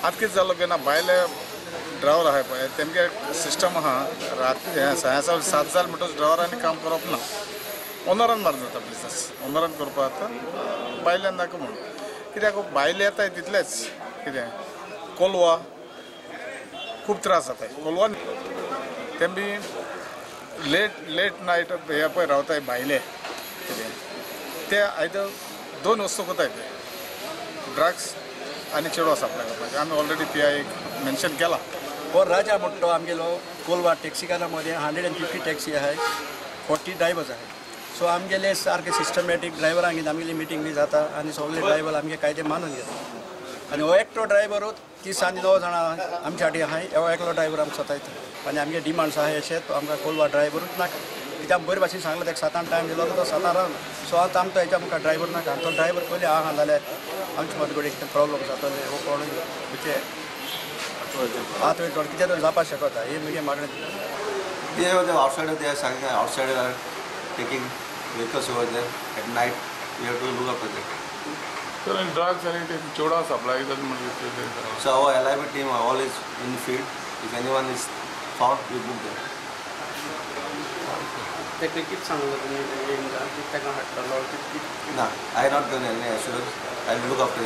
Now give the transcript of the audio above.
आज कितें जालो की ना बायले ड्रायव्हर आहाय पळय तेमगे सिस्टम आहा रात्री 6-7 जाल म्हणटच ड्रायव्हरांनी काम करप ना ओनरान मारून जाता बिजनस ओनरान करपा जाता बायल्यान नाका म्हणून कित्याक बायले येताय तितलेच कितें कोलवा खूब त्रास जाताय कोलवा तेम बी लेट नायट हे पळय रावताय भायले कितें ते आयदर 2 वस्तू कोताय ते ड्रग्स आणि चेडवा सप्लाय करपाचे आमी ऑलरेडी PI मेन्शन केला और राजा म्हणतो आमगेलो कोलवा टॅक्सीकारामध्ये 150 टॅक्सी आहे 40 ड्रायव्हर्स आहेत सो आमगेले सारखे सिस्टमॅटिक ड्रायव्हरांक आमगेली मिटींग बी जाता आणि सगळे ड्रायव्हर आमगे कायदे मानून घेतात आणि हो एकटो ड्रायव्हरूच 30 आनी 9 जाणां आमच्या फाटी आहाय हो एकलो ड्रायव्हर आमकां सतायता आनी आमगे डिमांड्स आहाय अशें तो आमकां कोलवा ड्रायव्हरूच नाका कित्याक बरे भाशेन सांगलो ताका 7 टायम दिलो तो 7 रावना सो आतां आमकां हेच्या आमकां ड्रायव्हर नाका तो ड्रायव्हर पयलीं आहा जाल्यार आमचे मदीं कडेन प्रॉब्लम जातले हो कोण म्हणजे आतां थोडं कितें तरी जावपाक शकता ही म्हगे मागणी They are outside of their side, outside are taking vehicles over there at night. We have to look after that. So in drugs and choda supply doesn't matter. So our LIB team all is in the field. If anyone is found, we book them. ते cricket सांगलं तुम्ही ताका हाडटलो No, I not given any assurance. I will look after it.